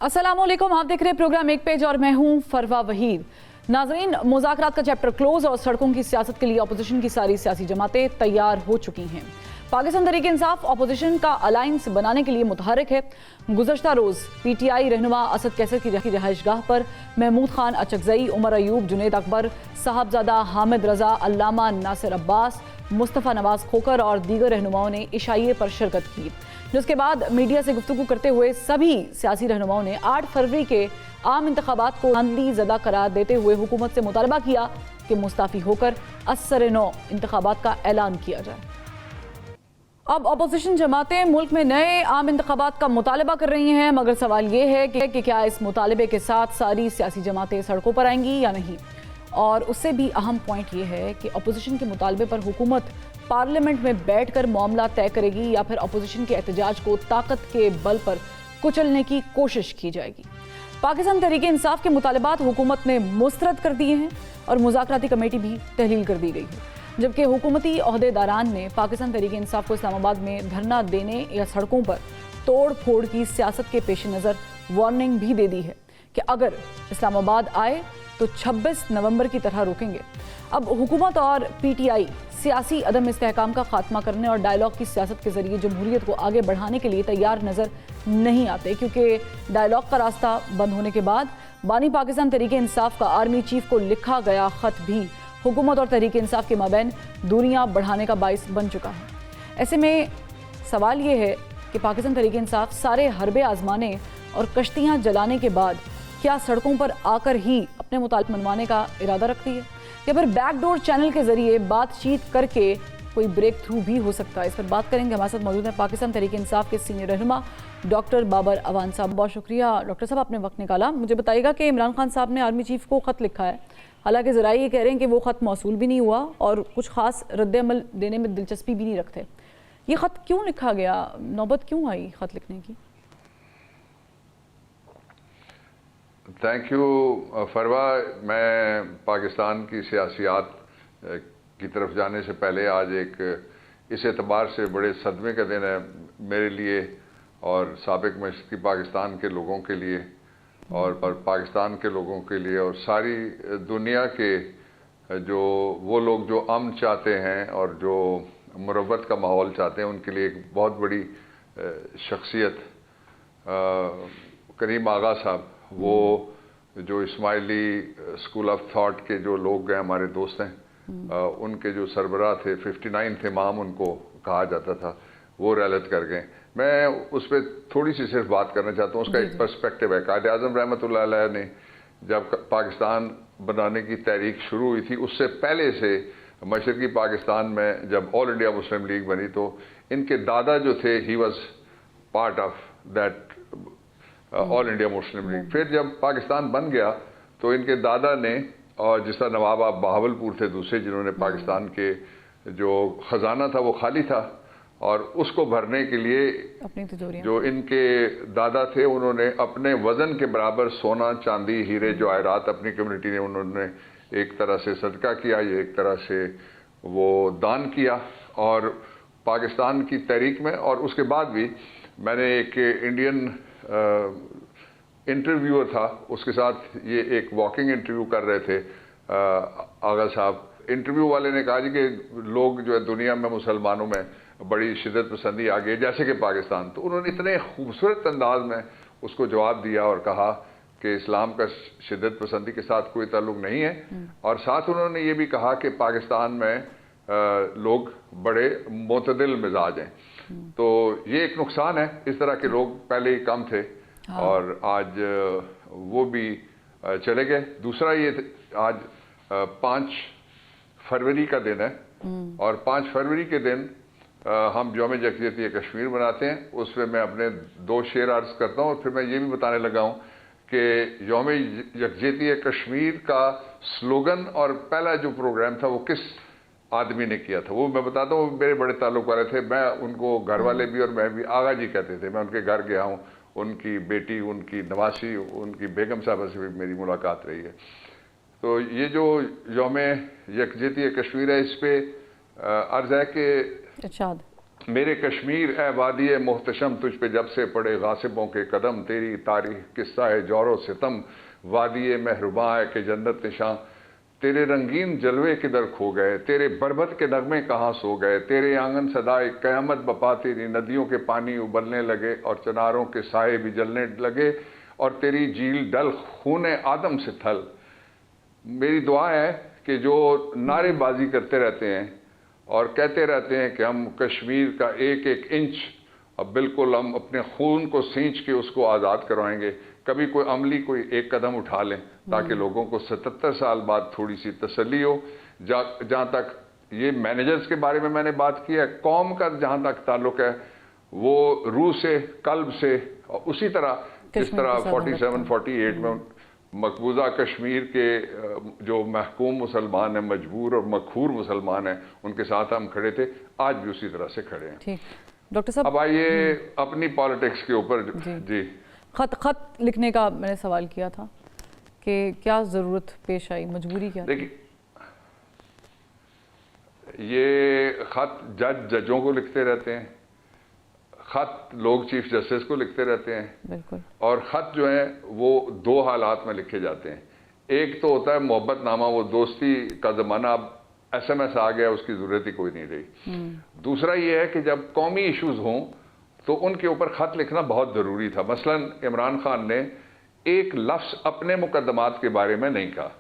अस्सलामुअलैकुम, आप देख रहे हैं प्रोग्राम एक पेज और मैं हूं फरवा वहीद। नाजरीन, मुज़ाकरात का चैप्टर क्लोज और सड़कों की सियासत के लिए अपोजिशन की सारी सियासी जमातें तैयार हो चुकी हैं। पाकिस्तान तहरीक इंसाफ अपोजिशन का अलायंस बनाने के लिए मुतहरिक है। गुज़श्ता रोज़ PTI रहनुमा असद कैसर की रिहाइशगाह पर महमूद खान अचकजई, उमर अयूब, जुनेद अकबर, साहबजादा हामिद रजा, अल्लामा नासिर अब्बास, मुस्तफ़ा नवाज खोकर और दीगर रहनुमाओं ने इशाइये पर शिरकत की, जिसके बाद मीडिया से गुफ्तगू करते हुए सभी सियासी रहनुमाओं ने 8 फरवरी के आम इंतखाबात को धांधली ज़दा करार देते हुए हुकूमत से मुतालबा किया कि मुस्ताफ़ी होकर असर-ए-नौ इंतखाबात का ऐलान किया जाए। अब अपोजिशन जमातें मुल्क में नए आम इंतखाबात का मुतालबा कर रही हैं, मगर सवाल ये है कि क्या इस मुतालबे के साथ सारी सियासी जमातें सड़कों पर आएंगी या नहीं। और उससे भी अहम पॉइंट ये है कि अपोजिशन के मुतालबे पर हुकूमत पार्लियामेंट में बैठकर मामला तय करेगी या फिर अपोजिशन के एहतजाज को ताकत के बल पर कुचलने की कोशिश की जाएगी। पाकिस्तान तहरीक इंसाफ के मुतालबात हुकूमत ने मुस्तरद कर दिए हैं और मुज़ाकराती कमेटी भी तहलील कर दी गई है, जबकि हुकूमती ओहदेदारान ने पाकिस्तान तहरीक इंसाफ को इस्लामाबाद में धरना देने या सड़कों पर तोड़ फोड़ की सियासत के पेश नज़र वार्निंग भी दे दी है कि अगर इस्लामाबाद आए तो 26 नवंबर की तरह रोकेंगे। अब हुकूमत और PTI सियासी अदम इस्तेहकाम का खात्मा करने और डायलॉग की सियासत के जरिए जमहूरियत को आगे बढ़ाने के लिए तैयार नज़र नहीं आते, क्योंकि डायलॉग का रास्ता बंद होने के बाद बानी पाकिस्तान तहरीक इंसाफ का आर्मी चीफ को लिखा गया ख़त भी हुकूमत और तहरीक इंसाफ के माबैन दूरियां बढ़ाने का बाइस बन चुका है। ऐसे में सवाल ये है कि पाकिस्तान तहरीक इंसाफ सारे हरबे आजमाने और कश्तियाँ जलाने के बाद क्या सड़कों पर आकर ही अपने मुतालिब मनवाने का इरादा रखती है, या फिर बैकडोर चैनल के जरिए बातचीत करके कोई ब्रेक थ्रू भी हो सकता है। इस पर बात करेंगे। हमारे साथ मौजूद हैं पाकिस्तान तहरीक इंसाफ के सीनियर रहनुमा डॉक्टर बाबर अवान साहब। बहुत शुक्रिया डॉक्टर साहब, आपने वक्त निकाला। मुझे बताइएगा कि इमरान खान साहब ने आर्मी चीफ को ख़त लिखा है, हालांकि ज़राए ये कह रहे हैं कि वो ख़त मौसूल भी नहीं हुआ और कुछ ख़ास रद्द-ए-अमल देने में दिलचस्पी भी नहीं रखते। ये ख़त क्यों लिखा गया, नौबत क्यों आई ख़त लिखने की? थैंक यू फरवा। मैं पाकिस्तान की सियासियात की तरफ जाने से पहले आज एक इस एतबार से बड़े सदमे का दिन है मेरे लिए और साबिक मशरक़ी पाकिस्तान के लोगों के लिए और पाकिस्तान के लोगों के लिए और सारी दुनिया के जो वो लोग जो अमन चाहते हैं और जो मुरव्वत का माहौल चाहते हैं, उनके लिए एक बहुत बड़ी शख्सियत करीम आगा साहब, वो जो इस्माइली स्कूल ऑफ थॉट के जो लोग हैं, हमारे दोस्त हैं, उनके जो सरबराह थे, 59th इमाम उनको कहा जाता था, वो रैलत कर गए। मैं उस पर थोड़ी सी सिर्फ बात करना चाहता हूँ। उसका एक पर्सपेक्टिव है। कायद आज़म रहमतुल्लाह अलैह ने जब पाकिस्तान बनाने की तहरीक शुरू हुई थी, उससे पहले से मशरक़ी पाकिस्तान में जब ऑल इंडिया मुस्लिम लीग बनी तो इनके दादा जो थे, he was part of that all India Muslim league. फिर जब पाकिस्तान बन गया तो इनके दादा ने, और जिस तरह नवाब बहावलपुर थे दूसरे, जिन्होंने पाकिस्तान के जो ख़जाना था वो खाली था और उसको भरने के लिए जो इनके दादा थे, उन्होंने अपने वज़न के बराबर सोना, चांदी, हीरे, जवाहरात अपनी कम्युनिटी ने उन्होंने एक तरह से सदका किया, ये एक तरह से वो दान किया। और पाकिस्तान की तहरीक में और उसके बाद भी मैंने एक इंडियन इंटरव्यूअर था, उसके साथ ये एक वॉकिंग इंटरव्यू कर रहे थे आगा साहब। इंटरव्यू वाले ने कहा जी कि लोग जो है दुनिया में मुसलमानों में बड़ी शिद्दत पसंदी आ गई जैसे कि पाकिस्तान, तो उन्होंने इतने खूबसूरत अंदाज में उसको जवाब दिया और कहा कि इस्लाम का शिद्दत पसंदी के साथ कोई ताल्लुक नहीं है। और साथ उन्होंने ये भी कहा कि पाकिस्तान में लोग बड़े मोतदिल मिजाज हैं। तो ये एक नुकसान है, इस तरह के लोग पहले ही कम थे और आज वो भी चले गए। दूसरा ये आज 5 फरवरी का दिन है और 5 फरवरी के दिन हम यौम यकजहती कश्मीर मनाते हैं। उसमें मैं अपने 2 शेर अर्ज करता हूँ और फिर मैं ये भी बताने लगा हूँ कि यौम यकजहती कश्मीर का स्लोगन और पहला जो प्रोग्राम था वो किस आदमी ने किया था, वो मैं बताता हूँ। मेरे बड़े ताल्लुक वाले थे, मैं उनको घर वाले भी और मैं भी आगा जी कहते थे। मैं उनके घर गया हूँ, उनकी बेटी, उनकी नवासी, उनकी बेगम साहबा से भी मेरी मुलाकात रही है। तो ये जो यौम यकजहती कश्मीर है, इस पे अर्ज है कि मेरे कश्मीर ए वादी मोहतशम तुझ पे जब से पड़े गासिबों के कदम, तेरी तारीख किस्सा है जोरो सितम, वादी मेहरबां है कि जन्नत निशां, तेरे रंगीन जलवे किधर खो गए, तेरे बरबत के नगमे कहाँ सो गए, तेरे आंगन सदाए क़यामत बपा, तेरी नदियों के पानी उबलने लगे और चनारों के साए भी जलने लगे, और तेरी झील डल खूने आदम से थल। मेरी दुआ है कि जो नारेबाजी करते रहते हैं और कहते रहते हैं कि हम कश्मीर का एक एक इंच अब बिल्कुल हम अपने खून को सींच के उसको आज़ाद करवाएंगे, कभी कोई अमली कोई एक कदम उठा लें ताकि लोगों को 77 साल बाद थोड़ी सी तसल्ली हो। जहाँ तक ये मैनेजर्स के बारे में मैंने बात की है, कौम का जहाँ तक ताल्लुक है वो रूह से, कल्ब से, और उसी तरह जिस तरह 47-48 में मकबूजा कश्मीर के जो महकूम मुसलमान हैं, मजबूर और मखूर मुसलमान हैं, उनके साथ हम खड़े थे, आज भी उसी तरह से खड़े हैं। ठीक डॉक्टर साहब, अब आइए अपनी पॉलिटिक्स के ऊपर। जी खत लिखने का मैंने सवाल किया था कि क्या ज़रूरत पेश आई, मजबूरी क्या? देखिए, ये खत जजों को लिखते रहते हैं, खत लोग चीफ जस्टिस को लिखते रहते हैं, बिल्कुल, और खत जो है वो दो हालात में लिखे जाते हैं। एक तो होता है मोहब्बतनामा, वो दोस्ती का ज़माना, अब SMS आ गया, उसकी ज़रूरत ही कोई नहीं रही। दूसरा ये है कि जब कौमी इश्यूज़ हों तो उनके ऊपर ख़त लिखना बहुत ज़रूरी था। मसलन इमरान खान ने एक लफ्ज़ अपने मुकदमात के बारे में नहीं कहा,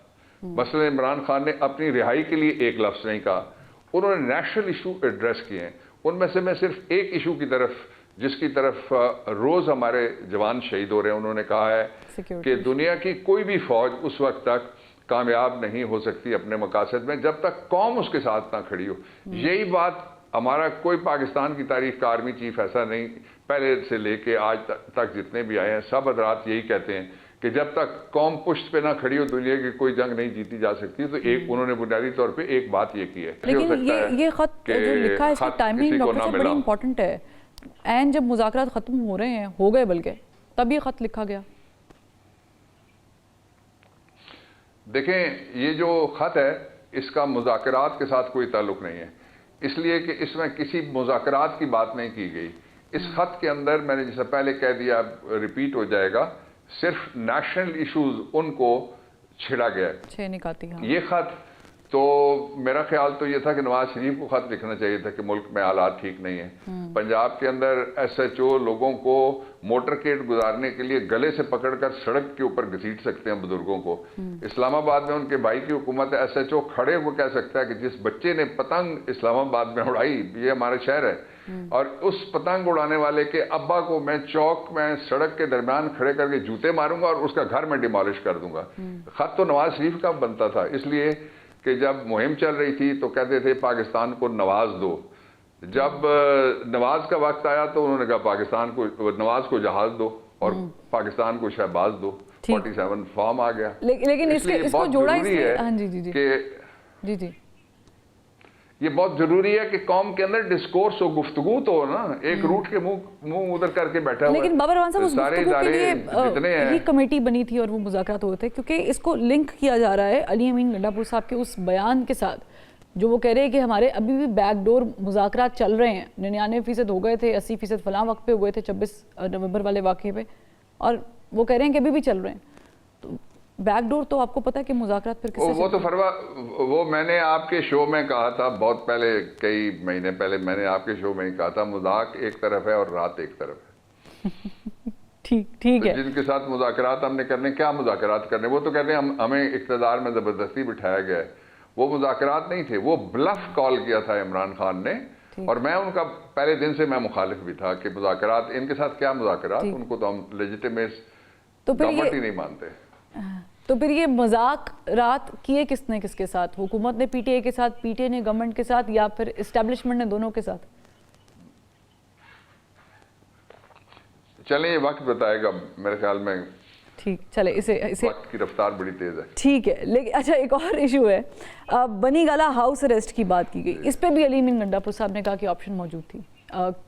मसलन इमरान खान ने अपनी रिहाई के लिए एक लफ्ज़ नहीं कहा, उन्होंने नेशनल इशू एड्रेस किए हैं। उनमें से मैं सिर्फ एक इशू की तरफ, जिसकी तरफ रोज़ हमारे जवान शहीद हो रहे हैं, उन्होंने कहा है कि दुनिया की कोई भी फ़ौज उस वक्त तक कामयाब नहीं हो सकती अपने मकासद में जब तक कौम उसके साथ ना खड़ी हो। यही बात हमारा कोई पाकिस्तान की तारीख का आर्मी चीफ ऐसा नहीं, पहले से लेके आज तक जितने भी आए हैं सब हज़रात यही कहते हैं कि जब तक कौम पुश्त पे ना खड़ी हो दुनिया की कोई जंग नहीं जीती जा सकती। तो एक उन्होंने बुनियादी तौर पे एक बात ये की है। लेकिन ये खत जो लिखा है, इसकी टाइमिंग डॉक्टर साहब बड़ी इंपॉर्टेंट है। एंड जब मुज़ाकरात ख़त्म हो रहे हैं, हो गए बल्कि, तब ये खत लिखा गया। देखें, ये जो खत है इसका मुज़ाकरात के साथ कोई ताल्लुक नहीं है, इसलिए कि इसमें किसी मुज़ाकरात की बात नहीं की गई। इस खत के अंदर मैंने जैसे पहले कह दिया, रिपीट हो जाएगा, सिर्फ नेशनल इश्यूज उनको छिड़ा गया है। ये खत तो मेरा ख्याल तो ये था कि नवाज शरीफ को खत लिखना चाहिए था कि मुल्क में हालात ठीक नहीं है। पंजाब के अंदर SHO लोगों को मोटरकेड गुजारने के लिए गले से पकड़कर सड़क के ऊपर घसीट सकते हैं बुजुर्गों को। इस्लामाबाद में उनके भाई की हुकूमत है, SHO खड़े होकर कह सकता है कि जिस बच्चे ने पतंग इस्लामाबाद में उड़ाई, ये हमारा शहर है, और उस पतंग उड़ाने वाले के अब्बा को मैं चौक में सड़क के दरमियान खड़े करके जूते मारूंगा और उसका घर में डिमोलिश कर दूंगा। खत तो नवाज शरीफ का बनता था, इसलिए कि जब मुहिम चल रही थी तो कहते थे पाकिस्तान को नवाज दो। जब नवाज का वक्त आया तो उन्होंने कहा पाकिस्तान को, नवाज को जहाज दो और पाकिस्तान को शहबाज दो। 47 फॉर्म आ गया। लेकिन इसको जोड़ा इसलिए, हाँ जी जी जी जी, ये बहुत जरूरी है कि कौम के अंदर डिस्कोर्स हो, गुफ्तगू तो हो ना, एक रूट के मुंह उधर करके बैठा हुआ। लेकिन बाबर रहमान साहब, उस गुफ्तगू के लिए जितने ही कमेटी बनी थी और वो मुज़ाकरात हुए थे, क्योंकि इसको लिंक किया जा रहा है अली अमीन गंडापुर साहब के उस बयान के साथ जो वो कह रहे हैं कि हमारे अभी भी बैकडोर मुज़ाकरात चल रहे हैं। 99% हो गए थे, 80% फलां वक्त पे हुए थे 26 नवंबर वाले वाक़े पे, और वो कह रहे हैं कि अभी भी चल रहे हैं। तो बैकडोर तो आपको पता है कि मुज़ाकरात फिर किससे वो तो फरवा, वो मैंने आपके शो में कहा था बहुत पहले, कई महीने पहले मैंने आपके शो में ही कहा था, मजाक एक तरफ है और रात एक तरफ है। ठीक है। जिनके साथ मुज़ाकरात हमने करने, क्या मुज़ाकरात करने, वो तो कहते हैं हमें इक़्तिदार में ज़बरदस्ती बिठाया गया है। वो मुज़ाकरात नहीं थे, वो ब्लफ कॉल किया था इमरान खान ने, और मैं उनका पहले दिन से मैं मुखालिफ भी था कि मुज़ाकरात, इनके साथ क्या मुज़ाकरात, उनको तो हम लेजिटिमेट गवर्नमेंट ही नहीं मानते। तो फिर ये मजाक रात किए किसने किसके साथ? हुकूमत ने PTI के साथ, PTI ने गवर्नमेंट के साथ, या फिर एस्टेब्लिशमेंट ने, दोनों के साथ? चलें, ये वक्त बताएगा मेरे ख्याल में। ठीक, चले, इसे वक्त की रफ्तार बड़ी तेज है। ठीक है। लेकिन अच्छा, एक और इशू है, बनी गाला हाउस अरेस्ट की बात की गई, इस पे भी अली अमीन गंडापुर साहब ने कहा कि ऑप्शन मौजूद थी,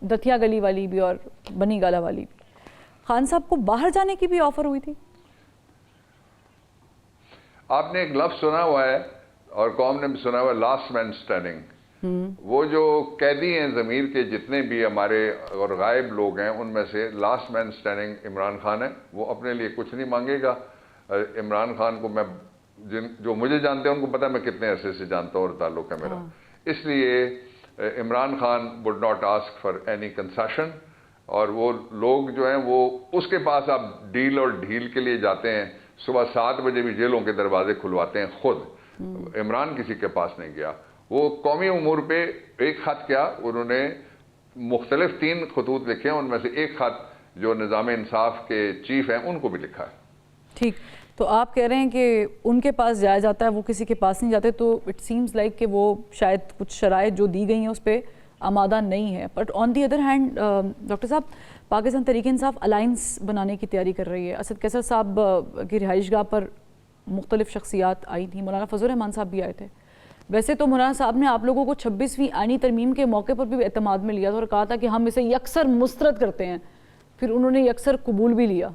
दतिया गली वाली भी और बनी गाला वाली भी। खान साहब को बाहर जाने की भी ऑफर हुई थी। आपने एक लफ्ज़ सुना हुआ है और कौम ने भी सुना हुआ है, लास्ट मैन स्टैंडिंग। وہ جو قیدی ہیں ضمیر کے جتنے بھی ہمارے اور غائب لوگ ہیں ان میں سے last main standing Imran Khan ہے. وہ اپنے لیے کچھ نہیں مانگے گا. عمران خان کو میں جو مجھے جانتے ہیں ان کو پتا میں کتنے عرصے سے جانتا ہوں اور تعلق ہے میرا. اس لیے Imran Khan would not ask for any concession. اور وہ لوگ جو ہیں وہ اس کے پاس آپ ڈیل اور ڈھیل کے لیے جاتے ہیں. صبح 7 بجے بھی جیلوں کے دروازے کھلواتے ہیں خود. عمران کسی کے پاس نہیں گیا. وہ قومی امور پہ ایک خط کیا انہوں نے مختلف 3 خطوط لکھے ہیں. ان میں سے ایک خط جو نظام انصاف کے چیف ہیں ان کو بھی لکھا ہے. ٹھیک. تو آپ کہہ رہے ہیں کہ ان کے پاس جایا جاتا ہے, وہ کسی کے پاس نہیں جاتے, تو اٹ سیمز لائک کہ وہ شاید کچھ شرائط جو دی گئی ہیں اس پہ آمادہ نہیں ہے. But on the other hand doctor صاحب, پاکستان تحریک انصاف الائنس بنانے کی تیاری کر رہی ہے. اسد کیسر صاحب کی رہائش گاہ پر مختلف شخصیات آئی تھیں. مولانا فضل الرحمان صاحب بھی آئے تھے. ویسے تو مولانا صاحب نے آپ لوگوں کو 26ویں آئینی ترمیم کے موقع پر بھی اعتماد میں لیا تھا اور کہا تھا کہ ہم اسے یکسر مسترد کرتے ہیں. پھر انہوں نے یکسر قبول بھی لیا.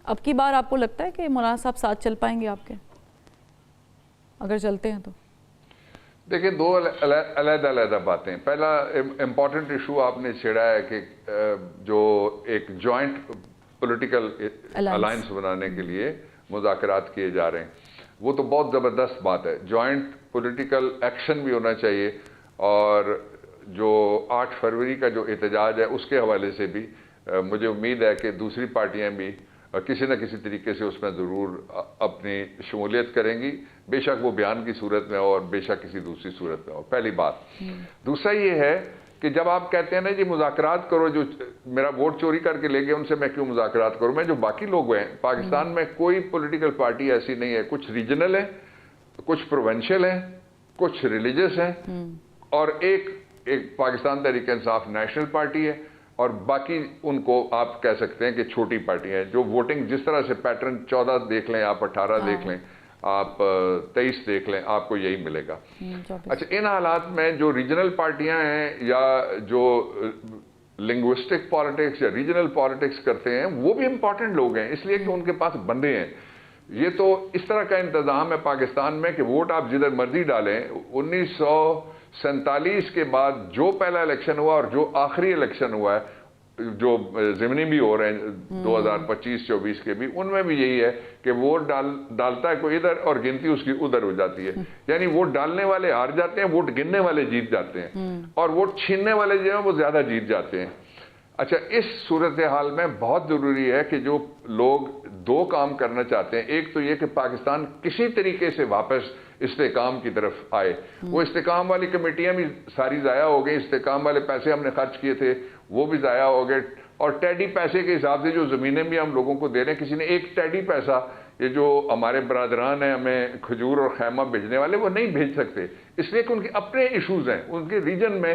اب کی بار آپ کو لگتا ہے کہ مولانا صاحب ساتھ چل پائیں گے آپ کے, اگر چلتے ہیں تو؟ دیکھیں 2 علیحدہ باتیں. پہلا امپورٹنٹ ایشو آپ نے چھیڑا ہے کہ جو ایک جوائنٹ پولیٹیکل الائنس بنانے کے لیے مذاکرات کیے جا رہے ہیں. وہ تو بہت زبردست بات ہے. جوائنٹ پولیٹیکل ایکشن بھی ہونا چاہیے. اور جو 8 فروری کا جو احتجاج ہے اس کے حوالے سے بھی مجھے امید ہے کہ دوسری پارٹیاں بھی کسی نہ کسی طریقے سے اس میں ضرور اپنی شمولیت کریں گی. بے شک وہ بیان کی صورت میں ہو اور بے شک کسی دوسری صورت میں ہو. پہلی بات. دوسرا یہ ہے کہ جب آپ کہتے ہیں نا جی مذاکرات کرو, جو میرا ووٹ چوری کر کے لے گئے ان سے میں کیوں مذاکرات کروں. میں جو باقی لوگ ہیں پاکستان میں کوئی پولیٹیکل پارٹی ایسی نہیں ہے. کچھ ریجنل ہیں, کچھ پروونشل ہیں, کچھ ریلیجس ہیں, اور ایک پاکستان تحریک انصاف نیشنل پارٹی ہے, اور باقی ان کو آپ کہہ سکتے ہیں کہ چھوٹی پارٹی ہیں. جو ووٹنگ جس طرح سے پیٹرن 14 دیکھ لیں آپ, 18 دیکھ لیں آپ, 23 دیکھ لیں, آپ کو یہی ملے گا. اچھا, ان حالات میں جو ریجنل پارٹیاں ہیں یا جو لنگوسٹک پالیٹکس یا ریجنل پالیٹکس کرتے ہیں وہ بھی امپورٹنٹ لوگ ہیں, اس لیے کہ ان کے پاس بندے ہیں. یہ تو اس طرح کا انتظام ہے پاکستان میں کہ ووٹ آپ جدھر مرضی ڈالیں. 1947 کے بعد جو پہلا الیکشن ہوا اور جو آخری الیکشن ہوا ہے, جو ضمنی بھی ہو رہے ہیں 2025-24 کے بھی, ان میں بھی یہی ہے کہ ووٹ ڈالتا ہے کوئی ادھر اور گنتی اس کی ادھر ہو جاتی ہے. یعنی ووٹ ڈالنے والے ہار جاتے ہیں, ووٹ گننے والے جیت جاتے ہیں, اور ووٹ چھیننے والے جو ہیں وہ زیادہ جیت جاتے ہیں. اچھا, اس صورتحال میں بہت ضروری ہے کہ جو لوگ 2 کام کرنا چاہتے ہیں, ایک تو یہ کہ پاکستان کسی طریقے سے واپس استحکام کی طرف آئے. وہ استحکام والی کمیٹیاں بھی ساری ضائع ہو گئی. استحکام والے پیسے ہم نے خرچ کیے تھے وہ بھی ضائع ہو گئے. اور ٹیڈی پیسے کے حساب سے جو زمینیں بھی ہم لوگوں کو دے رہے ہیں, کسی نے ایک ٹیڈی پیسہ, یہ جو ہمارے برادران ہیں ہمیں کھجور اور خیمہ بھیجنے والے, وہ نہیں بھیج سکتے, اس لیے کہ ان کے اپنے ایشوز ہیں. ان کے ریجن میں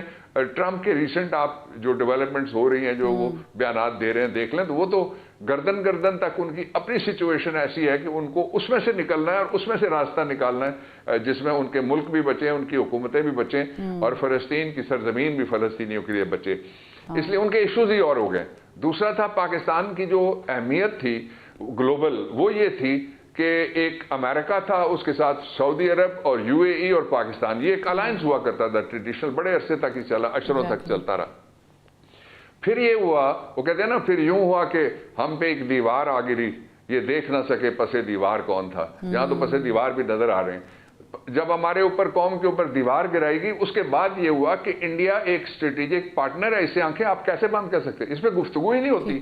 ٹرمپ کے ریسنٹ آپ جو ڈیولپمنٹس ہو رہی ہیں, جو وہ بیانات دے رہے ہیں, دیکھ لیں تو وہ تو گردن تک ان کی اپنی سچویشن ایسی ہے کہ ان کو اس میں سے نکلنا ہے اور اس میں سے راستہ نکالنا ہے جس میں ان کے ملک بھی بچیں, ان کی حکومتیں بھی بچیں, اور فلسطین کی سرزمین بھی فلسطینیوں کے لیے بچے. اس لیے ان کے ایشوز ہی اور ہو گئے. دوسرا تھا پاکستان کی جو اہمیت تھی گلوبل, وہ یہ تھی کہ ایک امریکہ تھا, اس کے ساتھ سعودی عرب اور UAE اور پاکستان, یہ ایک الائنس ہوا کرتا تھا ٹریڈیشنل, بڑے عرصے تک ہی چلا, اشروں تک چلتا رہا. پھر یہ ہوا, وہ کہتے ہیں نا, پھر یوں ہوا کہ ہم پہ ایک دیوار آ گری, یہ دیکھ نہ سکے پسے دیوار کون تھا. یہاں تو پسے دیوار بھی نظر آ رہے ہیں. جب ہمارے اوپر, قوم کے اوپر دیوار گرائی گئی, اس کے بعد یہ ہوا کہ انڈیا ایک اسٹریٹجک پارٹنر ہے. اس سے آنکھیں آپ کیسے بند کر سکتے, اس پہ گفتگو ہی نہیں ہوتی.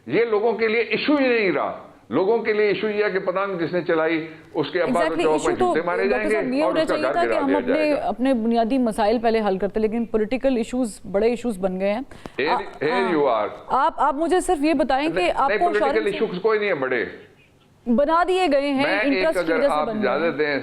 یہ لوگوں کے لیے ایشو ہی نہیں رہا. لوگوں کے لیے ایشو یہ ہے کہ پتنگ جس نے چلائی اس کے ابا کو چوک میں جوتے مارے جائیں گے اور اس کا گھر گرا دیا جائے گا. اپنے بنیادی مسائل پہلے حل کرتے, لیکن پولیٹیکل ایشوز بڑے ایشوز بن گئے ہیں. آپ مجھے صرف یہ بتائیں کہ آپ کو پولیٹیکل ایشوز کوئی نہیں ہے, بڑے بنا دیے گئے ہیں, انٹرسٹ کی وجہ سے بن گئے ہیں. اجازت دیں,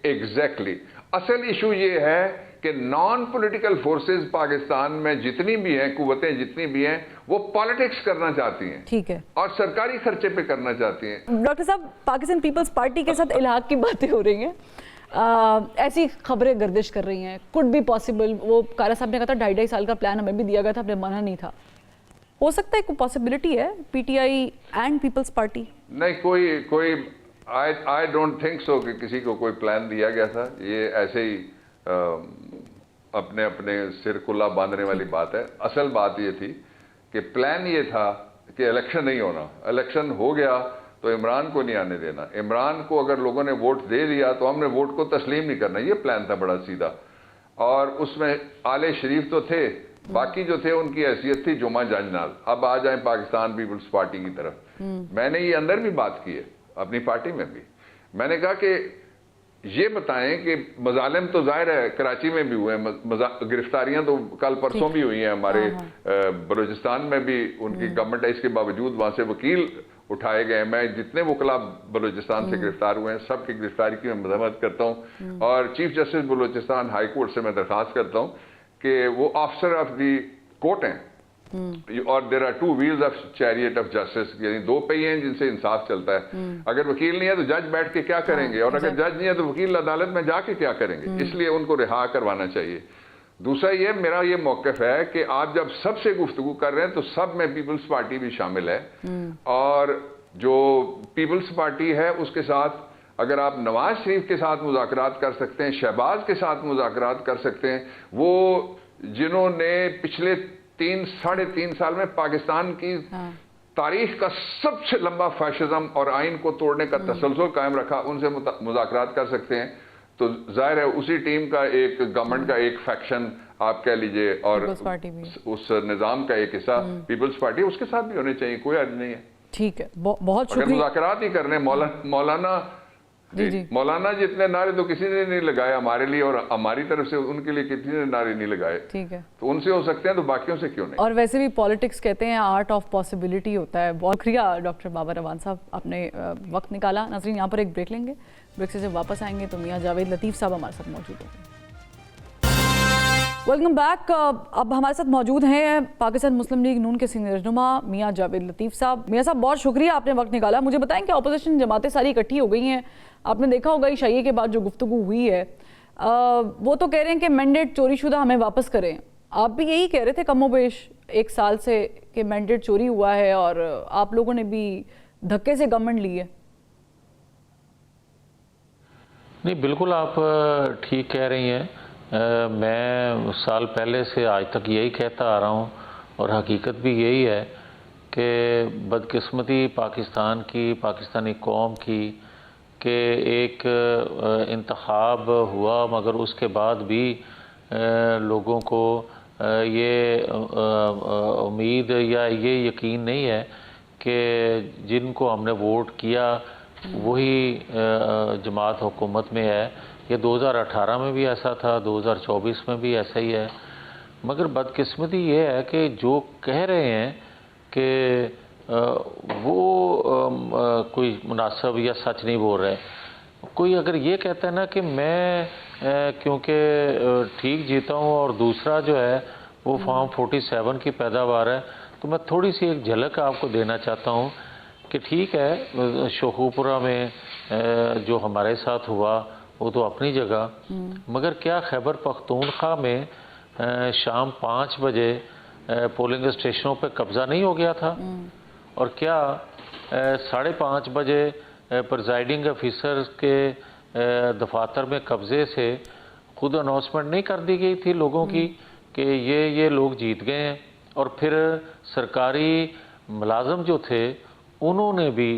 ایگزیکٹلی اصل ایشو یہ ہے کہ نان پولیٹیکل فورسز پاکستان میں جتنی بھی ہیں, قوتیں جتنی بھی ہیں, وہ پالیٹکس کرنا چاہتی ہیں. ٹھیک ہے. اور سرکاری خرچے پہ کرنا چاہتی ہیں. ڈاکٹر صاحب, پاکستان پیپلز پارٹی کے ساتھ الحاق کی باتیں ہو رہی ہیں, ایسی خبریں گردش کر رہی ہیں, کوڈ بی پاسبل. وہ کارا صاحب نے کہا تھا 2.5 سال کا پلان ہمیں بھی دیا گیا تھا, ہم نے مانا نہیں تھا. ہو سکتا ہے کوئی پاسبلٹی ہے PTI اینڈ پیپلز پارٹی؟ نہیں, کوئی I don't think so کہ کسی کو کوئی پلان دیا گیا تھا. یہ ایسے ہی اپنے اپنے سر کلا باندھنے والی بات ہے. اصل بات یہ تھی کہ پلان یہ تھا کہ الیکشن نہیں ہونا. الیکشن ہو گیا تو عمران کو نہیں آنے دینا. عمران کو اگر لوگوں نے ووٹ دے دیا تو ہم نے ووٹ کو تسلیم نہیں کرنا. یہ پلان تھا بڑا سیدھا. اور اس میں آل شریف تو تھے, باقی جو تھے ان کی حیثیت تھی جمعہ جانجنال. اب آ جائیں پاکستان پیپلز پارٹی کی طرف. میں نے یہ اندر بھی بات کی ہے اپنی پارٹی میں بھی. میں نے کہا کہ یہ بتائیں کہ مظالم تو ظاہر ہے کراچی میں بھی ہوئے ہیں, گرفتاریاں تو کل پرسوں بھی ہوئی ہیں ہمارے بلوچستان میں بھی. ان کی گورنمنٹ ہے, اس کے باوجود وہاں سے وکیل اٹھائے گئے. میں جتنے وکلا بلوچستان سے گرفتار ہوئے ہیں سب کی گرفتاری کی میں مذمت کرتا ہوں, اور chief justice Balochistan high court سے میں درخواست کرتا ہوں کہ وہ آفسر آف دی کورٹ ہیں, اور there are two wheels of chariot of justice, یعنی دو پہیے ہیں جن سے انصاف چلتا ہے. اگر وکیل نہیں ہے تو جج بیٹھ کے کیا کریں گے, اور اگر جج نہیں ہے تو وکیل عدالت میں جا کے کیا کریں گے. اس لیے ان کو رہا کروانا چاہیے. دوسرا یہ میرا یہ موقف ہے کہ آپ جب سب سے گفتگو کر رہے ہیں تو سب میں پیپلز پارٹی بھی شامل ہے, اور جو پیپلز پارٹی ہے اس کے ساتھ اگر آپ نواز شریف کے ساتھ مذاکرات کر سکتے ہیں, شہباز کے ساتھ مذاکرات کر سکتے ہیں, وہ جنہوں نے پچھلے 3-3.5 سال میں پاکستان کی تاریخ کا سب سے لمبا فیشزم اور آئین کو توڑنے کا تسلسل قائم رکھا, ان سے مذاکرات کر سکتے ہیں. تو ظاہر ہے اسی ٹیم کا ایک گورنمنٹ کا ایک فیکشن آپ کہہ لیجئے, اور اس نظام کا ایک حصہ پیپلز پارٹی, اس کے ساتھ بھی ہونے چاہیے, کوئی حرج نہیں ہے. ٹھیک ہے, بہت شکریہ. اگر مذاکرات ہی کرنے مولانا جتنے نعرے تو کسی نے نہیں لگائے ہمارے لیے, اور ہماری طرف سے ان کے لیے کسی نے نعرے نہیں لگائے. ٹھیک ہے, تو ان سے ہو سکتے ہیں تو باقیوں سے کیوں نہیں. اور ویسے بھی پالیٹکس کہتے ہیں آرٹ آف پاسبلٹی ہوتا ہے. بہت شکریہ ڈاکٹر بابر روان صاحب, آپ نے وقت نکالا. ناظرین یہاں پر ایک بریک لیں گے, بریک سے جب واپس آئیں گے تو میاں جاوید لطیف صاحب ہمارے ساتھ موجود ہیں. Welcome back. اب ہمارے ساتھ موجود ہیں پاکستان مسلم لیگ نون کے سینئر رہنما میاں جاوید لطیف صاحب. میاں صاحب بہت شکریہ, آپ نے وقت نکالا. مجھے بتائیں کہ اپوزیشن جماعتیں ساری اکٹھی ہو گئی ہیں. آپ نے دیکھا ہوگا عشائیے کے بعد جو گفتگو ہوئی ہے, وہ تو کہہ رہے ہیں کہ مینڈیٹ چوری شدہ ہمیں واپس کریں. آپ بھی یہی کہہ رہے تھے کم و بیش 1 سال سے کہ مینڈیٹ چوری ہوا ہے, اور آپ لوگوں نے بھی دھکے سے گورنمنٹ لی ہے. نہیں, بالکل آپ ٹھیک کہہ رہی ہیں. میں سال پہلے سے آج تک یہی کہتا آ رہا ہوں, اور حقیقت بھی یہی ہے کہ بدقسمتی پاکستان کی, پاکستانی قوم کی, کہ ایک انتخاب ہوا مگر اس کے بعد بھی لوگوں کو یہ امید یا یہ یقین نہیں ہے کہ جن کو ہم نے ووٹ کیا وہی جماعت حکومت میں ہے. یہ 2018 میں بھی ایسا تھا, 2024 میں بھی ایسا ہی ہے. مگر بدقسمتی یہ ہے کہ جو کہہ رہے ہیں کہ وہ کوئی مناسب یا سچ نہیں بول رہے. کوئی اگر یہ کہتا ہے نا کہ میں کیونکہ ٹھیک جیتا ہوں اور دوسرا جو ہے وہ فارم 47 کی پیداوار ہے, تو میں تھوڑی سی ایک جھلک آپ کو دینا چاہتا ہوں کہ ٹھیک ہے شوخوپورہ میں جو ہمارے ساتھ ہوا وہ تو اپنی جگہ, مگر کیا خیبر پختونخوا میں شام 5 بجے پولنگ اسٹیشنوں پہ قبضہ نہیں ہو گیا تھا؟ اور کیا 5:30 بجے پریزائڈنگ آفیسر کے دفاتر میں قبضے سے خود اناؤنسمنٹ نہیں کر دی گئی تھی لوگوں کی کہ یہ لوگ جیت گئے ہیں؟ اور پھر سرکاری ملازم جو تھے انہوں نے بھی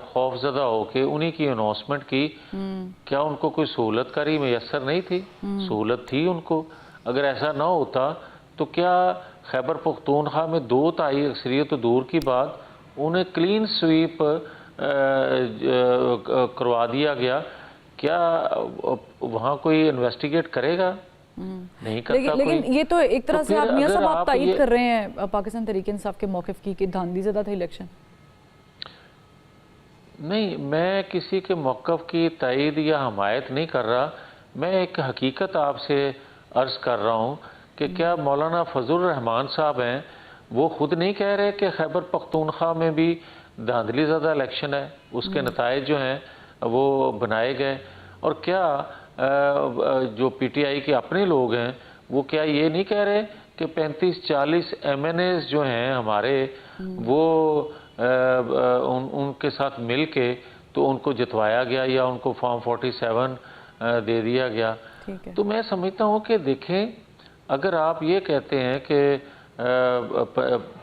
خوف زدہ ہو کے انہی کی اناؤنسمنٹ کی. کیا ان کو کوئی سہولت کاری میسر نہیں تھی؟ سہولت تھی ان کو. اگر ایسا نہ ہوتا تو کیا خیبر پختونخوا میں 2/3 اکثریت تو دور کی بات, انہیں کلین سویپ کروا دیا گیا؟ کیا وہاں کوئی انویسٹیگیٹ کرے گا؟ نہیں کرتا. لیکن یہ تو ایک طرح سے آپ میاں صاحب آپ تائید کر رہے ہیں پاکستان تحریک انصاف کے موقف کی کہ دھاندلی زدہ تھا الیکشن. نہیں, میں کسی کے موقف کی تائید یا حمایت نہیں کر رہا. میں ایک حقیقت آپ سے عرض کر رہا ہوں کہ کیا مولانا فضل الرحمان صاحب ہیں وہ خود نہیں کہہ رہے کہ خیبر پختونخوا میں بھی دھاندلی زدہ الیکشن ہے, اس کے نتائج جو ہیں وہ بنائے گئے؟ اور کیا جو پی ٹی آئی کے اپنے لوگ ہیں وہ کیا یہ نہیں کہہ رہے کہ 35-40 MNAs جو ہیں ہمارے وہ ان کے ساتھ مل کے تو ان کو جتوایا گیا یا ان کو فارم 47 دے دیا گیا؟ ٹھیک ہے. تو میں سمجھتا ہوں کہ دیکھیں اگر آپ یہ کہتے ہیں کہ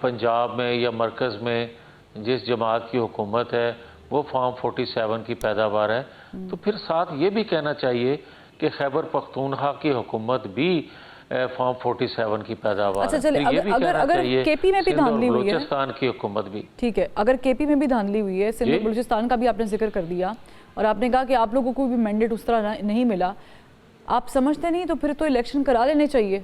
پنجاب میں یا مرکز میں جس جماعت کی حکومت ہے وہ فارم 47 کی پیداوار ہے تو پھر ساتھ یہ بھی کہنا چاہیے کہ خیبر پختونخوا کی حکومت بھی فارم 47 کی پیداوار ہے. اچھا چلے پھر یہ بھی کہنا اگر چاہیے کے پی میں بھی سندھ اور دھاندلی ہوئی ہے، بلوچستان کی حکومت بھی. ٹھیک ہے، اگر کے پی میں بھی دھاندلی ہوئی ہے، سندھ اور بلوچستان کا بھی آپ نے ذکر کر دیا اور آپ نے کہا کہ آپ لوگوں کو بھی مینڈیٹ اس طرح نہیں ملا، آپ سمجھتے نہیں تو پھر تو الیکشن کرا لینے چاہیے.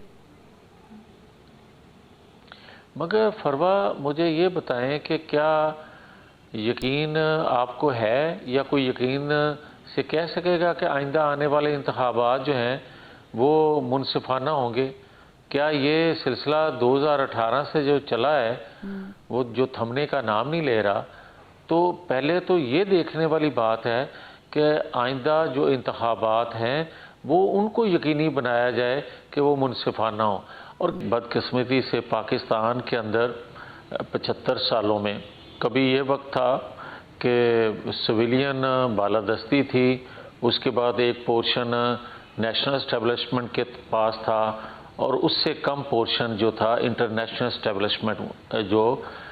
مگر فروا مجھے یہ بتائیں کہ کیا یقین آپ کو ہے یا کوئی یقین سے کہہ سکے گا کہ آئندہ آنے والے انتخابات جو ہیں وہ منصفانہ ہوں گے؟ کیا یہ سلسلہ 2018 سے جو چلا ہے وہ جو تھمنے کا نام نہیں لے رہا؟ تو پہلے تو یہ دیکھنے والی بات ہے کہ آئندہ جو انتخابات ہیں وہ ان کو یقینی بنایا جائے کہ وہ منصفانہ ہوں. اور بدقسمتی سے پاکستان کے اندر 75 سالوں میں کبھی یہ وقت تھا کہ سویلین بالادستی تھی، اس کے بعد ایک پورشن نیشنل اسٹیبلشمنٹ کے پاس تھا اور اس سے کم پورشن جو تھا انٹرنیشنل اسٹیبلشمنٹ جو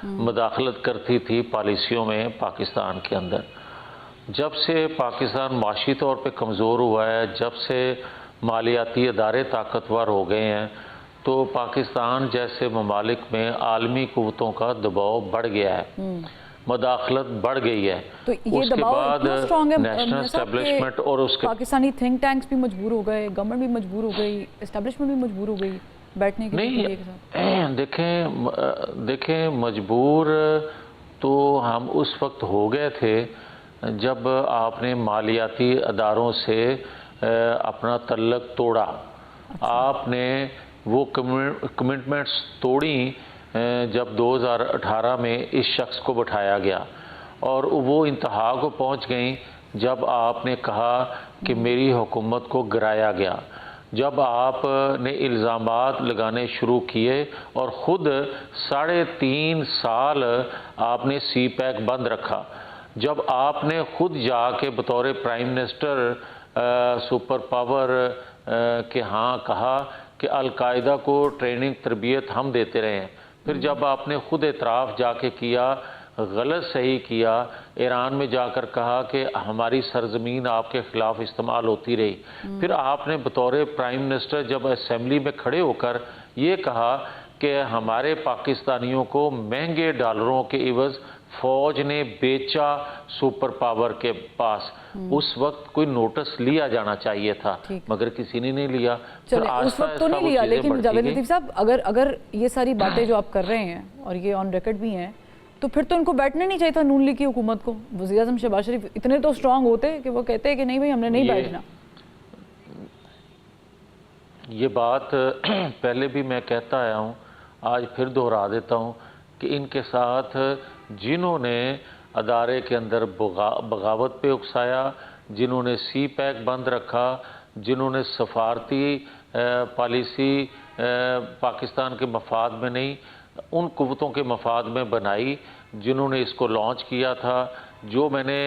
مداخلت کرتی تھی پالیسیوں میں پاکستان کے اندر. جب سے پاکستان معاشی طور پہ کمزور ہوا ہے، جب سے مالیاتی ادارے طاقتور ہو گئے ہیں تو پاکستان جیسے ممالک میں عالمی قوتوں کا دباؤ بڑھ گیا ہے، مداخلت بڑھ گئی ہے. تو یہ اس کے دباؤ بعد اتنا اسٹرانگ ہے نیشنل اسٹیبلشمنٹ اور اس کے پاکستانی تھنک ٹینکس بھی مجبور ہو گئے، گورنمنٹ بھی مجبور ہو گئی، اسٹیبلشمنٹ بھی مجبور ہو گئی بیٹھنے کے لیے ایک ساتھ. نہیں دیکھیں مجبور تو ہم اس وقت ہو گئے تھے جب آپ نے مالیاتی اداروں سے اپنا تعلق توڑا. آپ نے وہ کمٹمنٹس توڑی جب 2018 میں اس شخص کو بٹھایا گیا اور وہ انتہا کو پہنچ گئیں جب آپ نے کہا کہ میری حکومت کو گرایا گیا، جب آپ نے الزامات لگانے شروع کیے اور خود 3.5 سال آپ نے سی پیک بند رکھا، جب آپ نے خود جا کے بطور پرائم منسٹر سپر پاور کے ہاں کہا کہ القاعدہ کو ٹریننگ تربیت ہم دیتے رہے ہیں، پھر جب آپ نے خود اعتراف جا کے کیا، غلط صحیح کیا، ایران میں جا کر کہا کہ ہماری سرزمین آپ کے خلاف استعمال ہوتی رہی، پھر آپ نے بطور پرائم منسٹر جب اسمبلی میں کھڑے ہو کر یہ کہا کہ ہمارے پاکستانیوں کو مہنگے ڈالروں کے عوض فوج نے بیچا سپر پاور کے پاس. اس وقت کوئی نوٹس لیا جانا چاہیے تھا مگر کسی نے نہیں لیا. چلے اس وقت تو نہیں لیا، لیکن جاوید لطیف صاحب اگر یہ ساری باتیں جو آپ کر رہے ہیں اور یہ آن ریکارڈ بھی ہیں تو پھر تو ان کو بیٹھنا نہیں چاہیے تھا نون لیگ کی حکومت کو. وزیر اعظم شہباز شریف اتنے تو اسٹرانگ ہوتے کہ وہ کہتے کہ نہیں بھائی ہم نے نہیں بیٹھنا. یہ بات پہلے بھی میں کہتا آیا ہوں، آج پھر دہرا دیتا ہوں کہ ان کے ساتھ جنہوں نے ادارے کے اندر بغاوت پہ اکسایا، جنہوں نے سی پیک بند رکھا، جنہوں نے سفارتی پالیسی پاکستان کے مفاد میں نہیں ان قوتوں کے مفاد میں بنائی، جنہوں نے اس کو لانچ کیا تھا، جو میں نے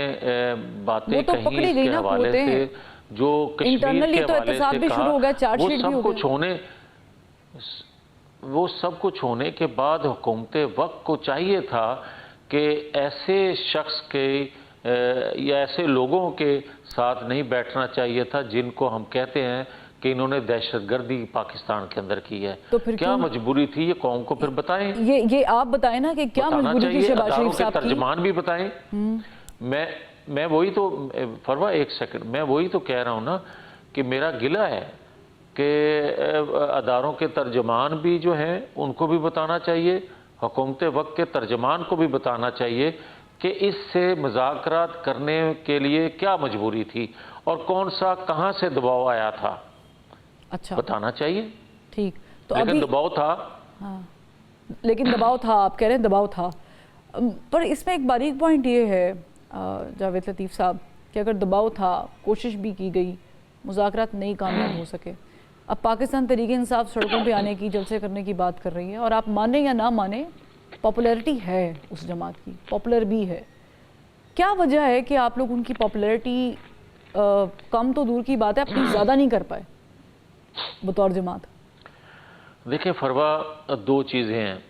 باتیں کہیں اس کے حوالے سے، جو کشمیر کے حوالے سے کہا، وہ سب کچھ ہونے کے بعد حکومت وقت کو چاہیے تھا کہ ایسے شخص کے یا ایسے لوگوں کے ساتھ نہیں بیٹھنا چاہیے تھا جن کو ہم کہتے ہیں کہ انہوں نے دہشت گردی پاکستان کے اندر کی ہے. کیا مجبوری تھی یہ قوم کو پھر بتائیں. یہ آپ بتائیں نا کہ کیا مجبوری تھی شہباز شریف صاحب کی. ترجمان بھی بتائیں. میں وہی تو فروا ایک سیکنڈ میں وہی تو کہہ رہا ہوں نا کہ میرا گلہ ہے کہ اداروں کے ترجمان بھی جو ہیں ان کو بھی بتانا چاہیے، حکومت وقت کے ترجمان کو بھی بتانا چاہیے کہ اس سے مذاکرات کرنے کے لیے کیا مجبوری تھی اور کون سا کہاں سے دباؤ آیا تھا. اچھا بتانا چاہیے. ٹھیک تو لیکن دباؤ تھا. ہاں لیکن دباؤ تھا، آپ کہہ رہے ہیں دباؤ تھا. پر اس میں ایک باریک پوائنٹ یہ ہے جاوید لطیف صاحب کہ اگر دباؤ تھا، کوشش بھی کی گئی، مذاکرات نہیں کامیاب ہو سکے، اب پاکستان تحریک انصاف سڑکوں پہ آنے کی، جلسے کرنے کی بات کر رہی ہے اور آپ مانیں یا نہ مانیں پاپولیرٹی ہے اس جماعت کی، پاپولر بھی ہے. کیا وجہ ہے کہ آپ لوگ ان کی پاپولیرٹی کم تو دور کی بات ہے اپنی زیادہ نہیں کر پائے؟ बतौर जमात? देखिए फरवा, दो चीज़ें हैं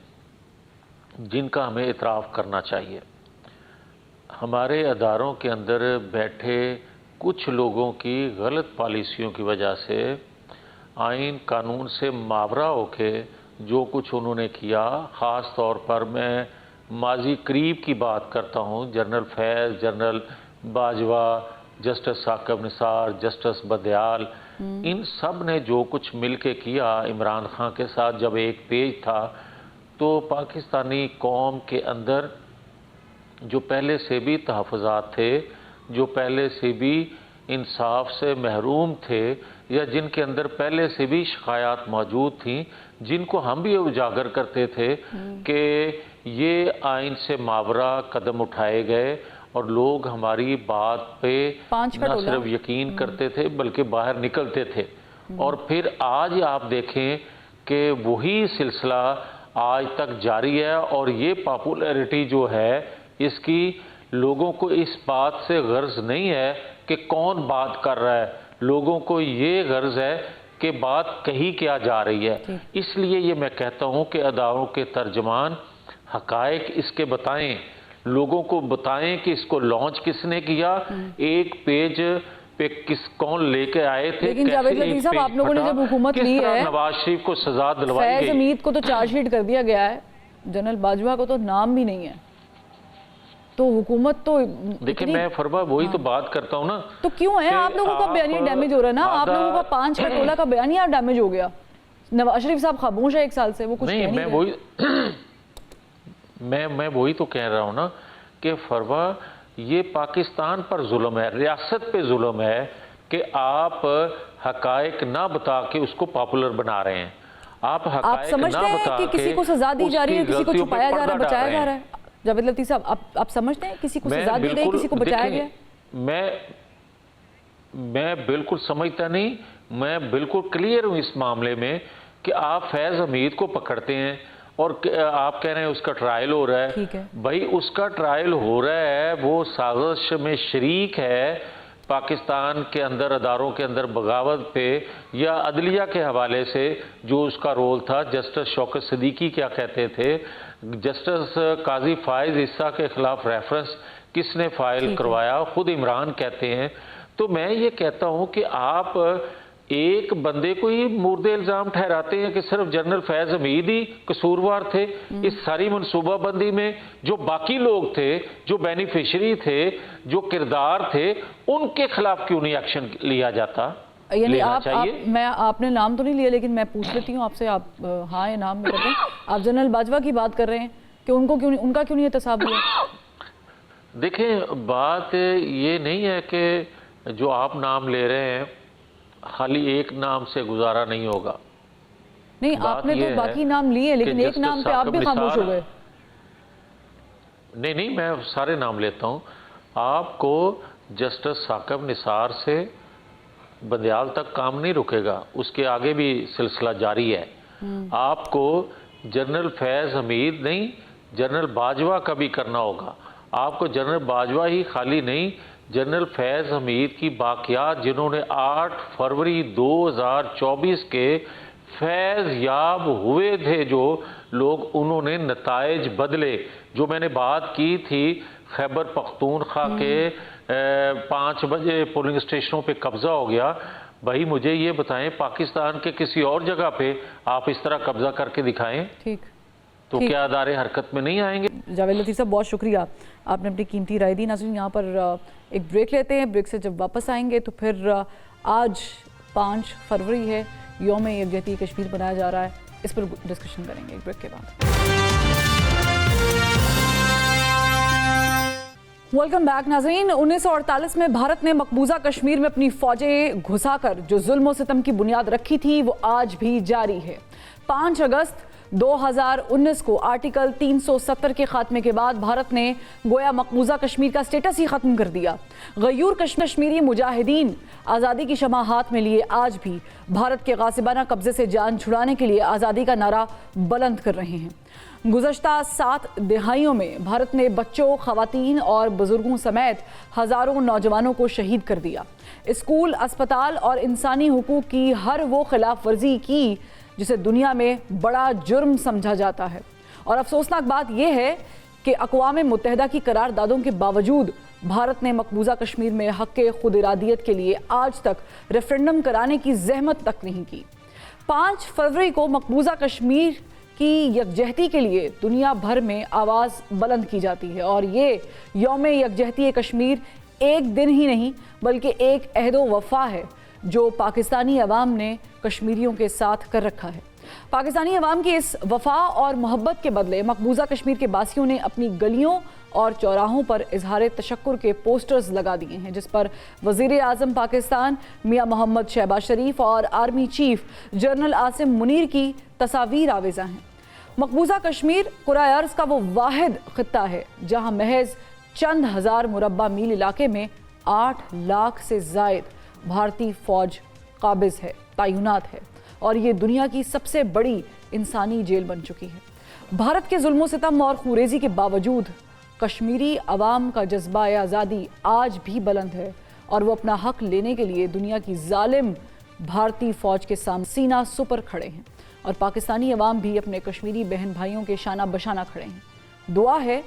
जिनका हमें इतराफ़ करना चाहिए। हमारे अदारों के अंदर बैठे कुछ लोगों की गलत पॉलिसियों की वजह से आइन कानून से मावरा होके जो कुछ उन्होंने किया, ख़ास तौर पर मैं माजी करीब की बात करता हूँ, general Faiz, general Bajwa, justice Saqib Nisar, justice Bandial, इन सब ने जो कुछ मिल के किया इमरान खान के साथ जब एक पेज था, तो पाकिस्तानी कौम के अंदर जो पहले से भी तहफ़्फ़ुज़ात थे, जो पहले से भी इंसाफ से महरूम थे, या जिनके अंदर पहले से भी शिकायत मौजूद थी, जिनको हम भी उजागर करते थे कि ये आइन से मावरा कदम उठाए गए और लोग हमारी बात पे न सिर्फ यकीन करते थे बल्कि बाहर निकलते थे। और फिर आज आप देखें कि वही सिलसिला आज तक जारी है और ये पॉपुलैरिटी जो है इसकी लोगों को इस बात से गर्ज नहीं है कि कौन बात कर रहा है, लोगों को ये गर्ज है कि बात कही क्या जा रही है। इसलिए ये मैं कहता हूँ कि अदारों के तर्जमान हकायक इसके बताएं, लोगों को बताएं कि इसको लॉन्च किसने किया, एक पेज पे कौन लेके आए थे। लेकिन जावेद लतीफ़ साहब, आप लोगों ने जब हुकूमत ली है, नवाज शरीफ को सजा दिलवाई गई, फैज़ हमीद को तो चार्जशीट कर दिया गया है, जनरल बाजवा को तो नाम भी नहीं है, तो हुकूमत तो देखिए मैं फरवा वही तो बात करता हूँ ना, तो क्यों है आप लोगों का बयानिया डैमेज हो रहा है ना, आप लोगों का 5 का टोला का बयानिया डैमेज हो गया। नवाज शरीफ साहब खामोश है 1 साल से, वो कुछ नहीं, मैं वही मैं वही तो कह रहा हूँ ना कि फरवा ये पाकिस्तान पर जुल्म है, रियासत पे जुल्म है कि आप हकायक ना बता के उसको पॉपुलर बना रहे हैं। आप समझते हैं कि किसी को सजा दी जा रही है, किसी को छुपाया जा रहा है, बचाया जा रहा है? जावेद लतीफ़ साहब, आप समझते हैं किसी को सजा दी गई, किसी को बचाया गया? मैं बिल्कुल समझता नहीं, मैं बिल्कुल क्लियर हूँ इस मामले में कि आप फैज़ हमीद को पकड़ते हैं और आप कह रहे हैं उसका ट्रायल हो रहा है। भाई उसका ट्रायल हो रहा है, वो साजिश में शरीक है, पाकिस्तान के अंदर अदारों के अंदर बगावत पे या अदलिया के हवाले से जो उसका रोल था। जस्टिस शौकत सिद्दीकी क्या कहते थे, जस्टिस काजी फाइज ईसा के खिलाफ रेफरेंस किसने फाइल करवाया, खुद इमरान कहते हैं। तो मैं ये कहता हूँ कि आप एक बंदे को ही मुर्दे इल्ज़ाम ठहराते हैं कि सिर्फ जनरल फैज़ हमीद ही कसूरवार थे इस सारी मनसूबाबंदी में। जो बाकी लोग थे, जो बेनिफिशरी थे, जो किरदार थे, उनके खिलाफ क्यों नहीं एक्शन लिया जाता? यानी आपने नाम तो नहीं लिया, लेकिन मैं पूछ लेती हूँ आपसे, आप हाँ या नाम में करते हैं। आप जनरल बाजवा की बात कर रहे हैं कि उनका क्यों नहीं एहतसाब हुआ? देखें, बात ये नहीं है कि जो आप नाम ले रहे हैं खाली एक नाम से गुजारा नहीं होगा। नहीं, आपने तो बाकी नाम लिए, लेकिन एक नाम पे आप भी खामोश हो गए। नहीं, मैं सारे नाम लेता हूँ। आपको जस्टिस साकिब निसार से बंदियाल तक काम नहीं रुकेगा, उसके आगे भी सिलसिला जारी है। आपको जनरल फैज़ हमीद नहीं, जनरल बाजवा का भी करना होगा। आपको जनरल बाजवा ही खाली नहीं, जनरल फैज़ हमीद की बाक़ियात जिन्होंने 8 फरवरी 2024 के फैज़ याब हुए थे, जो लोग, उन्होंने नताइज बदले। जो मैंने बात की थी खैबर पख्तूनख्वा के 5 बजे पोलिंग स्टेशनों पे कब्ज़ा हो गया। भाई मुझे ये बताएं, पाकिस्तान के किसी और जगह पे आप इस तरह कब्ज़ा करके दिखाएं, ठीक, तो क्या अदारे हरकत में नहीं आएंगे? जावेद लतीफ़ साहब, बहुत शुक्रिया, आपने अपनी कीमती राय दी। नाज़रीन, यहाँ पर एक ब्रेक लेते हैं, ब्रेक से जब वापस आएंगे तो फिर आज 5 फरवरी है, यौम यकजहती कश्मीर मनाया जा रहा है, इस पर डिस्कशन करेंगे एक ब्रेक के बाद। वेलकम बैक नाज़रीन। 1948 में भारत ने मकबूजा कश्मीर में अपनी फौजें घुसाकर जो जुल्म और सितम की बुनियाद रखी थी, वो आज भी जारी है। 5 अगस्त 2019 को आर्टिकल 370 के खात्मे के बाद भारत ने गोया मकबूजा कश्मीर का स्टेटस ही खत्म कर दिया। गयूर कश्मीरी मुजाहिदीन आज़ादी की शमा हाथ में लिए आज भी भारत के गासिबाना कब्जे से जान छुड़ाने के लिए आज़ादी का नारा बुलंद कर रहे हैं। गुज़श्ता 7 दहाइयों में भारत ने बच्चों, ख़वातीन और बुजुर्गों समेत हज़ारों नौजवानों को शहीद कर दिया। स्कूल, अस्पताल और इंसानी हुकूक की हर वो खिलाफ वर्जी की जिसे दुनिया में बड़ा जुर्म समझा जाता है। और अफसोसनाक बात यह है कि अक़वाम मुत्तहिदा की करारदादों के बावजूद भारत ने मकबूजा कश्मीर में हक़ खुद इरादियत के लिए आज तक रेफरेंडम कराने की ज़हमत तक नहीं की। 5 फरवरी को मकबूजा कश्मीर की यकजहती के लिए दुनिया भर में आवाज़ बुलंद की जाती है और ये यौम यकजहती कश्मीर एक दिन ही नहीं बल्कि एक अहद व वफ़ा है जो पाकिस्तानी अवाम ने कश्मीरियों के साथ कर रखा है। पाकिस्तानी अवाम की इस वफ़ा और मोहब्बत के बदले मकबूजा कश्मीर के बासियों ने अपनी गलियों और चौराहों पर इजहार तशक्कुर के पोस्टर्स लगा दिए हैं जिस पर वज़ीर आज़म पाकिस्तान मियां मोहम्मद शहबाज शरीफ और army chief general Asim Munir की तस्वीर आवेज़ा हैं। मकबूजा कश्मीर कुराए अर्ज़ का वो वाहिद ख़ित्ता है जहाँ महज चंद हज़ार मुरब्बा मील इलाके में 8 लाख से ज़ायद भारतीय फ़ौज काबिज़ है, तैनात है और ये दुनिया की सबसे बड़ी इंसानी जेल बन चुकी है। भारत के जुल्म सितम और खूरेज़ी के बावजूद कश्मीरी अवाम का जज्बा आज़ादी आज भी बुलंद है और वो अपना हक लेने के लिए दुनिया की जालिम भारतीय फ़ौज के सामने सीना सुपर खड़े हैं और पाकिस्तानी अवाम भी अपने कश्मीरी बहन भाइयों के शाना बशाना खड़े हैं। दुआ है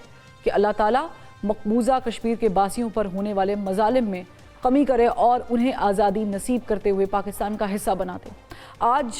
कि अल्लाह ताला मकबूजा कश्मीर के बासियों पर होने वाले मजालिम में कमी करे और उन्हें आज़ादी नसीब करते हुए पाकिस्तान का हिस्सा बनाते। आज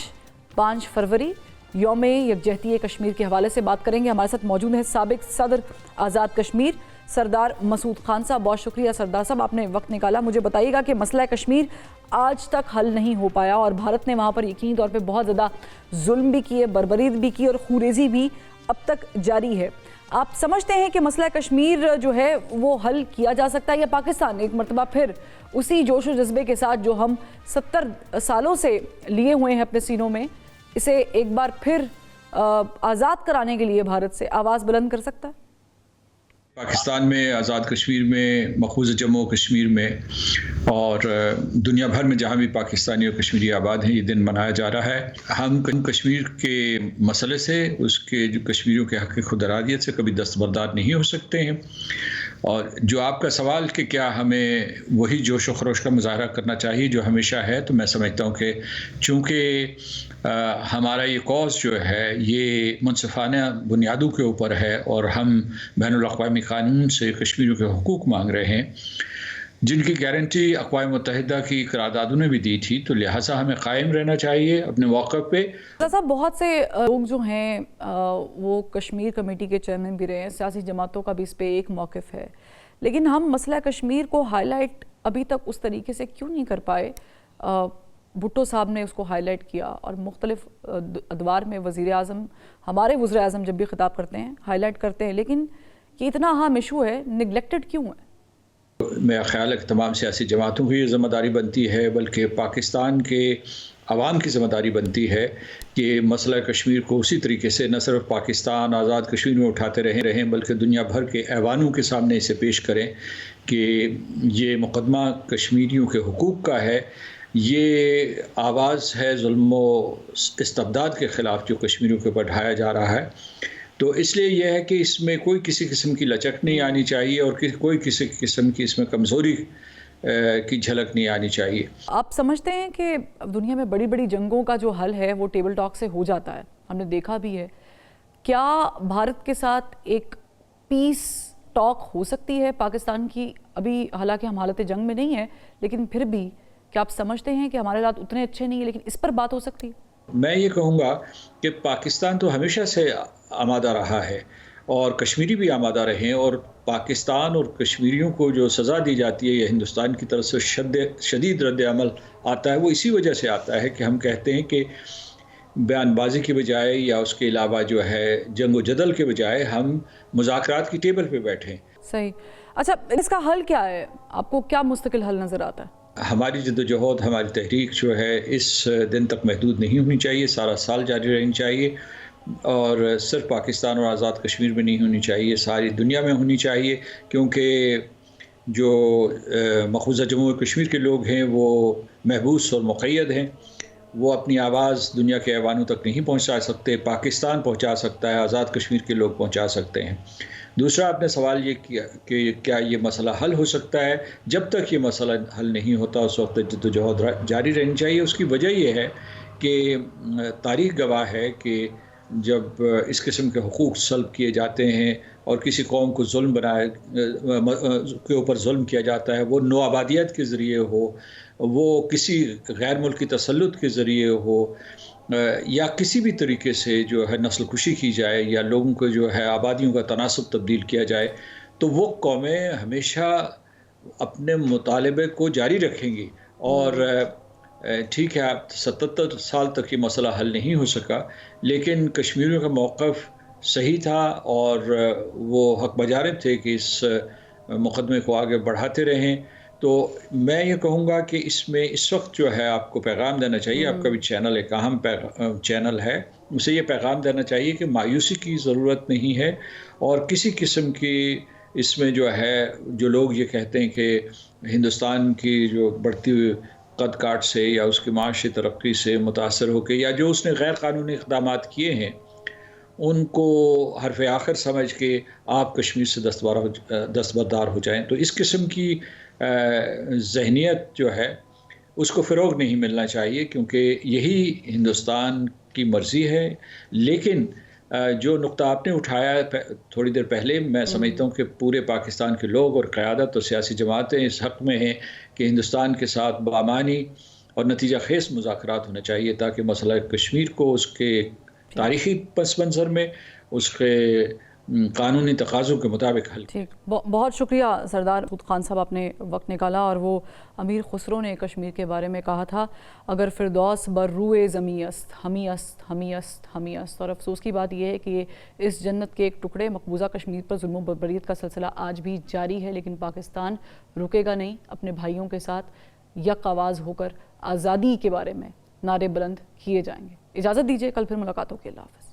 5 फरवरी यौम यकजहती कश्मीर के हवाले से बात करेंगे। हमारे साथ मौजूद हैं साबिक सदर आज़ाद कश्मीर सरदार मसूद खान साहब। बहुत शुक्रिया सरदार साहब, आपने वक्त निकाला। मुझे बताइएगा कि मसला कश्मीर आज तक हल नहीं हो पाया और भारत ने वहाँ पर यकीनी तौर पे बहुत ज़्यादा जुल्म भी किए, बर्बरीत भी की और खूरेज़ी भी अब तक जारी है। आप समझते हैं कि मसला कश्मीर जो है वो हल किया जा सकता है या पाकिस्तान एक मरतबा फिर उसी जोश व जज्बे के साथ जो हम 70 सालों से लिए हुए हैं अपने सीनों में, इसे एक बार फिर आज़ाद कराने के लिए भारत से आवाज़ बुलंद कर सकता है? पाकिस्तान में, आज़ाद कश्मीर में, मखूज़ जम्मू कश्मीर में और दुनिया भर में जहाँ भी पाकिस्तानी और कश्मीरी आबाद हैं, ये दिन मनाया जा रहा है। हम कश्मीर के मसले से, उसके जो कश्मीरियों के हक़ खुद इरादियत से कभी दस्तबरदार नहीं हो सकते हैं। और जो आपका सवाल कि क्या हमें वही जोश व खरोश का मुजाहरा करना चाहिए जो हमेशा है, तो मैं समझता हूँ कि चूँकि हमारा ये कॉज जो है ये मुनसिफाना बुनियादों के ऊपर है और हम बैनुल-अक़वामी क़ानून से कश्मीरियों के हुकूक मांग रहे हैं जिनकी गारंटी अक़वाम मुत्तहिदा की करारदादों ने भी दी थी, तो लिहाजा हमें कायम रहना चाहिए अपने मौक़िफ़ पे। साहब, बहुत से लोग जो हैं वो कश्मीर कमेटी के चेयरमैन भी रहे हैं, सियासी जमातों का भी इस पे एक मौक़िफ़ है, लेकिन हम मसला कश्मीर को हाईलाइट अभी तक उस तरीके से क्यों नहीं कर पाए? भुट्टो साहब ने उसको हाईलाइट किया और मुख्तलिफ अदवार में वज़ीर आज़म, हमारे वज़ीर आज़म जब भी ख़िताब करते हैं हाईलाइट करते हैं, लेकिन ये इतना अहम इशू है, निगलेक्टेड क्यों है? मेरा ख़्याल है कि तमाम सियासी जमातों की ये ज़िम्मेदारी बनती है, बल्कि पाकिस्तान के अवाम की ज़िम्मेदारी बनती है कि मसला कश्मीर को उसी तरीके से न सिर्फ पाकिस्तान आज़ाद कश्मीर में उठाते रहें बल्कि दुनिया भर के ऐवानों के सामने इसे पेश करें कि ये मुकदमा कश्मीरियों के हुकूक का है, ये आवाज़ है जुल्म इस्तबदाद के ख़िलाफ़ जो कश्मीरियों के ऊपर ढाया जा रहा है। तो इसलिए यह है कि इसमें कोई किसी किस्म की लचक नहीं आनी चाहिए और कोई किसी किस्म की इसमें कमज़ोरी की झलक नहीं आनी चाहिए। आप समझते हैं कि दुनिया में बड़ी बड़ी जंगों का जो हल है वो टेबल टॉक से हो जाता है, हमने देखा भी है। क्या भारत के साथ एक पीस टॉक हो सकती है पाकिस्तान की? अभी हालांकि हम हालत जंग में नहीं है, लेकिन फिर भी क्या आप समझते हैं कि हमारे हालात उतने अच्छे नहीं है, लेकिन इस पर बात हो सकती है? मैं ये कहूँगा कि पाकिस्तान तो हमेशा से आमादा रहा है और कश्मीरी भी आमादा रहे, और पाकिस्तान और कश्मीरियों को जो सज़ा दी जाती है या हिंदुस्तान की तरफ से शदीद रद्द अमल आता है, वो इसी वजह से आता है कि हम कहते हैं कि बयानबाजी के बजाय या उसके अलावा जो है जंग व जदल के बजाय हम मुज़ाकरात की टेबल पे बैठें। सही। अच्छा, इसका हल क्या है? आपको क्या मुस्तकिल हल नज़र आता है? हमारी जद्दोजहद, हमारी तहरीक जो है इस दिन तक महदूद नहीं होनी चाहिए, सारा साल जारी रहनी चाहिए और सिर्फ पाकिस्तान और आज़ाद कश्मीर में नहीं होनी चाहिए, सारी दुनिया में होनी चाहिए, क्योंकि जो मखूज़ा जम्मू कश्मीर के लोग हैं वो महबूस और मुक़य्यद हैं, وہ اپنی آواز دنیا کے ایوانوں تک نہیں پہنچا سکتے، پاکستان پہنچا سکتا ہے، آزاد کشمیر کے لوگ پہنچا سکتے ہیں۔ دوسرا آپ نے سوال یہ کیا کہ کیا یہ مسئلہ حل ہو سکتا ہے؟ جب تک یہ مسئلہ حل نہیں ہوتا اس وقت جدوجہد جاری رہنی چاہیے۔ اس کی وجہ یہ ہے کہ تاریخ گواہ ہے کہ جب اس قسم کے حقوق سلب کیے جاتے ہیں اور کسی قوم کو کے اوپر ظلم کیا جاتا ہے، وہ نوآبادیت کے ذریعے ہو، وہ کسی غیر ملکی تسلط کے ذریعے ہو، یا کسی بھی طریقے سے جو ہے نسل کشی کی جائے یا لوگوں کو جو ہے آبادیوں کا تناسب تبدیل کیا جائے، تو وہ قومیں ہمیشہ اپنے مطالبے کو جاری رکھیں گی۔ اور ٹھیک ہے 77 سال تک یہ مسئلہ حل نہیں ہو سکا، لیکن کشمیریوں کا موقف صحیح تھا اور وہ حق بجانب تھے کہ اس مقدمے کو آگے بڑھاتے رہیں۔ تو میں یہ کہوں گا کہ اس میں اس وقت جو ہے آپ کو پیغام دینا چاہیے، آپ کا بھی چینل ایک اہم چینل ہے، اسے یہ پیغام دینا چاہیے کہ مایوسی کی ضرورت نہیں ہے، اور کسی قسم کی اس میں جو ہے جو لوگ یہ کہتے ہیں کہ ہندوستان کی جو بڑھتی ہوئی قد کاٹ سے یا اس کی معاشی ترقی سے متاثر ہو کے یا جو اس نے غیر قانونی اقدامات کیے ہیں ان کو حرف آخر سمجھ کے آپ کشمیر سے دستبردار ہو جائیں، تو اس قسم کی ذہنیت جو ہے اس کو فروغ نہیں ملنا چاہیے، کیونکہ یہی ہندوستان کی مرضی ہے۔ لیکن جو نقطہ آپ نے اٹھایا تھوڑی دیر پہلے، میں سمجھتا ہوں کہ پورے پاکستان کے لوگ اور قیادت اور سیاسی جماعتیں اس حق میں ہیں کہ ہندوستان کے ساتھ بامانی اور نتیجہ خیز مذاکرات ہونے چاہیے، تاکہ مسئلہ کشمیر کو اس کے تاریخی پس منظر میں اس کے قانونی تقاضوں کے مطابق حل۔ ٹھیک، بہت شکریہ سردار مسعود خان صاحب، آپ نے وقت نکالا۔ اور وہ امیر خسرو نے کشمیر کے بارے میں کہا تھا اگر فردوس بر روئے زمیں است ہمی است ہمی است ہمی است، اور افسوس کی بات یہ ہے کہ اس جنت کے ایک ٹکڑے مقبوضہ کشمیر پر ظلم و بربریت کا سلسلہ آج بھی جاری ہے، لیکن پاکستان رکے گا نہیں، اپنے بھائیوں کے ساتھ یک آواز ہو کر آزادی کے بارے میں نعرے بلند کیے جائیں گے۔ اجازت دیجیے، کل پھر ملاقات ہوگی، اللہ حافظ۔